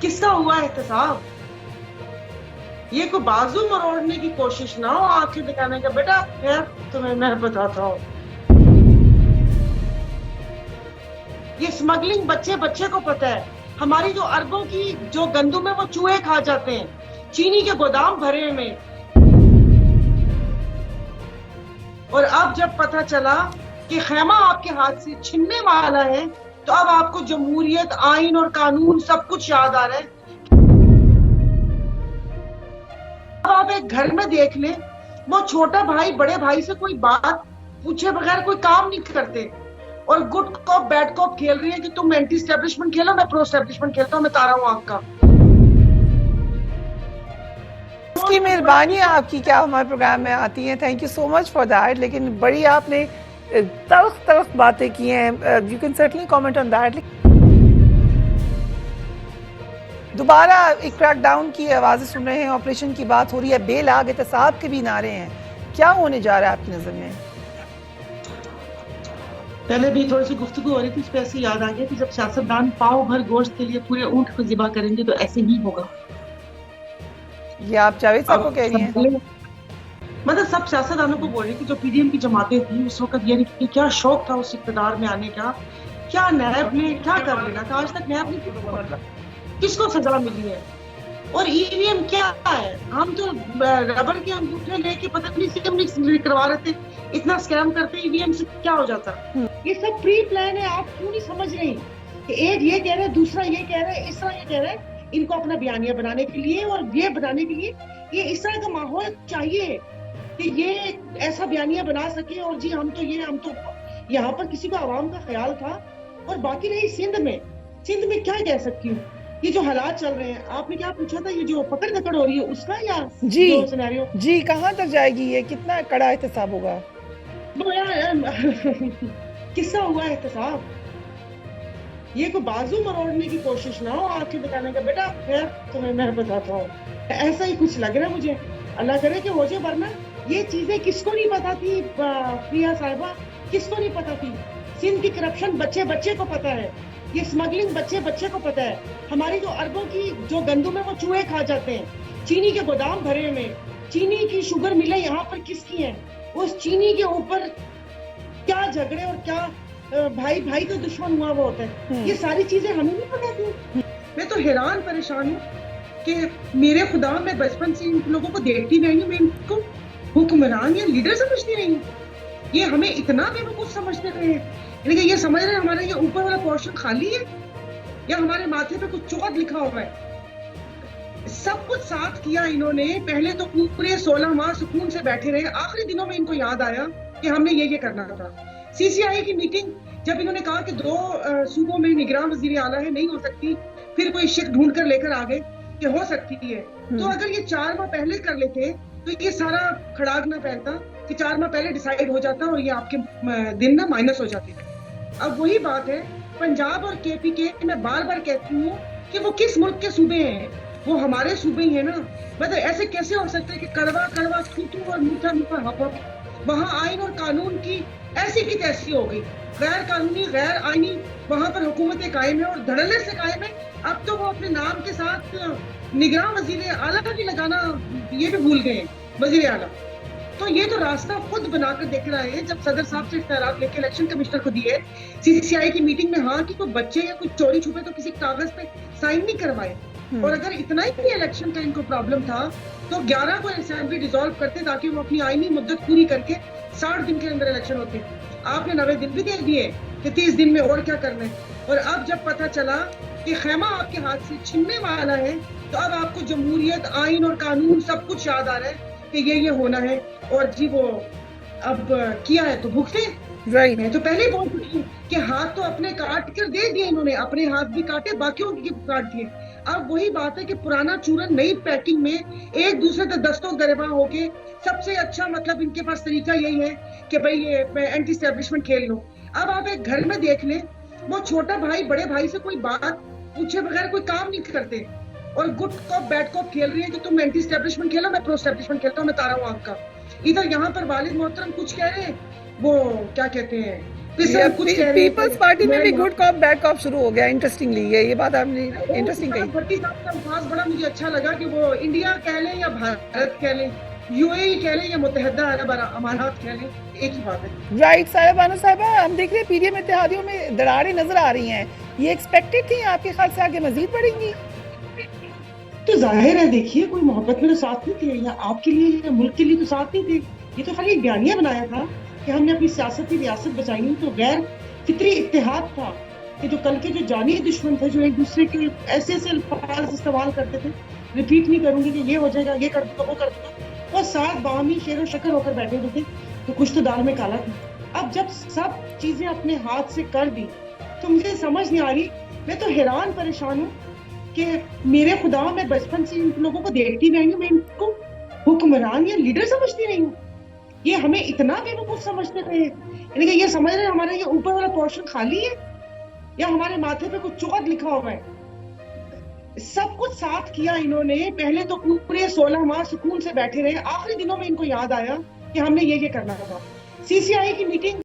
किसका हुआ एहतसाब? ये कोई बाजू मरोड़ने की कोशिश ना हो आंखें दिखाने का। बेटा खैर तुम्हें मैं बताता हूँ, ये स्मगलिंग बच्चे बच्चे को पता है। हमारी जो अरबों की जो गंदुम है वो चूहे खा जाते हैं, चीनी के गोदाम भरे में। और अब जब पता चला कि खैमा आपके हाथ से छिनने वाला है, तो अब आपको जमहूरियत, आइन और कानून सब कुछ याद आ रहा है। अब आप एक घर में देख लें, वो छोटा भाई बड़े भाई से कोई बात पूछे बगैर कोई काम नहीं करते, और गुड कॉप बैड कॉप खेल रही है कि तुम एंटी स्टैब्लिशमेंट खेलो, मैं प्रो स्टैब्लिशमेंट खेलता हूँ, मैं तारा हूँ आपका। उसकी मेहरबानी आपकी क्या हमारे प्रोग्राम में आती हैं, thank you so much for that. लेकिन बड़ी आपने तल्ख तल्ख बातें की हैं, you can certainly comment on that. दोबारा एक क्रैकडाउन की आवाज़ें सुन रहे हैं, ऑपरेशन की बात हो रही है, बेलाग एहतसाब के भी नारे हैं, क्या होने जा रहा है आपकी नज़र में? पहले भी थोड़ी सी गुफ्तगू हो रही थी, इस पे ऐसे याद आ गया कि जब सियासतदान पाव भर गोश्त के लिए पूरे ऊंट को ज़िबा करेंगे तो ऐसे ही होगा। ये आप जावेद साहब को कह रही हैं? मतलब सब सियासतदानों को बोल रही थी, जो पीडीएम की जमातें थी उस वक्त, ये कि क्या शौक था उस इक़्तिदार में आने का, क्या नैब ने क्या कर लेना था, आज तक नैब ने किसको सजा मिली है। और ईवीएम क्या है, हम तो रबर के अंगूठे लेके पता नहीं सिम करवा रहे थे, इतना स्कैम करते ईवीएम से क्या हो जाता। ये सब प्री प्लान है, आप क्यों नहीं समझ रहे कि एक ये कह रहे हैं, दूसरा ये कह रहे हैं, इस तरह ये कह रहे हैं, इनको अपना बयानिया बनाने के लिए और ये बनाने के लिए ये इस तरह का माहौल चाहिए कि ये ऐसा बयानिया बना सके। और जी हम तो यहाँ पर किसी को आवाम का ख्याल था। और बाकी रही सिंध में क्या कह सकती हूँ, ये जो हालात चल रहे हैं, आपने क्या पूछा था, ये जो पकड़ धकड़ हो रही है उसका, या जी सिनेरियो जी कहाँ तक जाएगी, ये कितना कड़ा एहतसाब होगा? किसका हुआ एहतसाब? ये कोई बाजू मरोड़ने की कोशिश ना हो आंखें दिखाने का। बेटा खैर तुम्हें मैं बताता हूँ, ऐसा ही कुछ लग रहा है मुझे, अल्लाह करे कि हो जाए। वरना ये चीजें किसको नहीं पता थी प्रिया साहिबा, किसको नहीं पता थी। सिंध की करप्शन बच्चे बच्चे को पता है, ये स्मगलिंग बच्चे बच्चे को पता है। हमारी जो अरबों की जो गंदुम है वो चूहे खा जाते हैं, चीनी के गोदाम भरे में। चीनी की शुगर मिले यहाँ पर किसकी है, उस चीनी के ऊपर क्या झगड़े और क्या भाई भाई का दुश्मन हुआ वो होता है। ये सारी चीजें हमें नहीं पता थी। मैं तो हैरान परेशान हूँ कि मेरे खुदा, मैं बचपन से इन लोगों को देखती रही हूँ, मैं इनको हुक्मरान या लीडर समझती रही हूँ। ये हमें इतना बेवकूफ समझते रहे हैं, लेकिन ये समझ रहे हैं हमारा ये ऊपर वाला पोर्शन खाली है या हमारे माथे पे कुछ चोट लिखा हुआ है। सब कुछ साथ किया इन्होंने, पहले तो पूरे 16 माह सुकून से बैठे रहे, आखिरी दिनों में इनको याद आया कि हमने ये करना था। सीसीआई की मीटिंग जब इन्होंने कहा कि 2 सूबों में निगरान वजीर आला है, नहीं हो सकती, फिर कोई शिक ढूंढ कर लेकर आ गए कि हो सकती है। तो अगर ये 4 माह पहले कर लेते तो ये सारा खड़ाक ना पहनता कि 4 माह पहले डिसाइड हो जाता और ये आपके दिन ना माइनस हो जाते थे। अब वही बात है, पंजाब और केपीके, मैं बार बार कहती हूँ कि वो किस मुल्क के सूबे हैं, वो हमारे सूबे ही है ना। मतलब ऐसे कैसे हो सकता है कि कड़वा कड़वा थू और मीठा मीठा हपक, वहाँ आइन और कानून की ऐसी की तैसी हो गई, गैर कानूनी गैर आईनी वहां पर हुकूमतें कायम है और धड़ल्ले से कायम है। अब तो वो अपने नाम के साथ निगरान वजीर आला का भी लगाना ये भी भूल गए, वजीर आला। तो ये तो रास्ता खुद बनाकर देख रहा है। जब सदर साहब से इख्तियारात लेके इलेक्शन कमिश्नर को दिए सीसीआई की मीटिंग में, हाँ कि कोई बच्चे या कुछ चोरी छुपे तो किसी कागज पे साइन नहीं करवाए। और अगर इतना ही इलेक्शन का इनको प्रॉब्लम था तो 11 को असेंबली डिसॉल्व करते ताकि वो अपनी आईनी मुद्दत पूरी करके 60 दिन के अंदर इलेक्शन होते। आपने 90 दिन भी दे दिए कि 30 दिन में और क्या करना है। और अब जब पता चला कि खैमा आपके हाथ से छिनने वाला है, तो अब आपको जमहूरियत, आइन और कानून सब कुछ याद आ रहा है कि ये होना है। और जी वो अब किया है तो भुगते। राइट, मैं तो पहले बोल चुकी हूँ कि हाथ तो अपने काट कर दे दिए इन्होंने, अपने हाथ भी काटे, बाकियों के काट दिए। अब वही बात है कि पुराना चूरन नई पैकिंग में एक दूसरे से दस्तों गरेबा होके, सबसे अच्छा मतलब इनके पास तरीका यही है कि भाई ये एंटी एस्टेब्लिशमेंट खेल लो। अब आप एक घर में देख लें, वो छोटा भाई बड़े भाई से कोई बात पूछे बगैर कोई काम नहीं करते, और गुड कॉप बैड कॉप खेल रही है कि तुम एंटी एस्टेब्लिशमेंट खेलो, मैं प्रो एस्टेब्लिशमेंट खेलता हूँ, मैं तारा हूँ आपका। इधर यहाँ पर वालिद मोहतरम कुछ कह रहे हैं, वो क्या कहते हैं तो इससे हम कुछ कह रहे पीपल्स पार्टी में भी गुड कॉप बैड कॉप शुरू हो गया, इंटरेस्टिंगली ये बात आपने इंटरेस्टिंग कही। भट्टी साहब का अल्फाज बड़ा मुझे अच्छा लगा कि वो इंडिया कह लें या भारत कह लें, यूएई कह लें या मुत्तहिदा अरब अमारात कह लें, एक ही बात है। राइट साहिबा, बानो साहिबा, हम देख रहे हैं पीडीएम इत्तेहादियों में दरारें नजर आ रही हैं, ये एक्सपेक्टेड थी, आपके ख्याल से आगे मजीद बढ़ेंगी? तो जाहिर है, देखिए कोई मोहब्बत में तो साथ नहीं थे, या आपके लिए या मुल्क के लिए तो साथ नहीं थे। ये तो खाली एक बयानिया बनाया था कि हमने अपनी सियासती रियासत बचाई, तो गैर फितरी इत्तेहाद था कि जो कल के जो जानी दुश्मन थे, जो एक दूसरे के ऐसे ऐसे अल्फाज इस्तेमाल करते थे, रिपीट नहीं करूंगी कि ये हो जाएगा, ये कर दूंगा, वो कर दूंगा, और साथ बामी शेर व शक्कर होकर बैठे हुए थे, तो कुछ तो दाल में काला था। अब जब सब चीजें अपने हाथ से कर दी तो मुझे समझ नहीं आ रही, मैं तो हैरान परेशान हूँ कि मेरे खुदा, मैं बचपन से इन लोगों को देखती रही हूँ, मैं इनको हुक्मरान या लीडर समझती रही हूँ, ये हमें इतना बेवकूफ समझते थे, यानी कि ये समझ रहे हमारा ये ऊपर वाला पोर्शन खाली है या हमारे माथे पे कुछ चौथ लिखा हुआ है। सब कुछ साथ किया इन्होंने, पहले तो पूरे 16 माह सुकून से बैठे रहे, आखिरी दिनों में इनको याद आया कि हमने ये करना था। सीसीआई की मीटिंग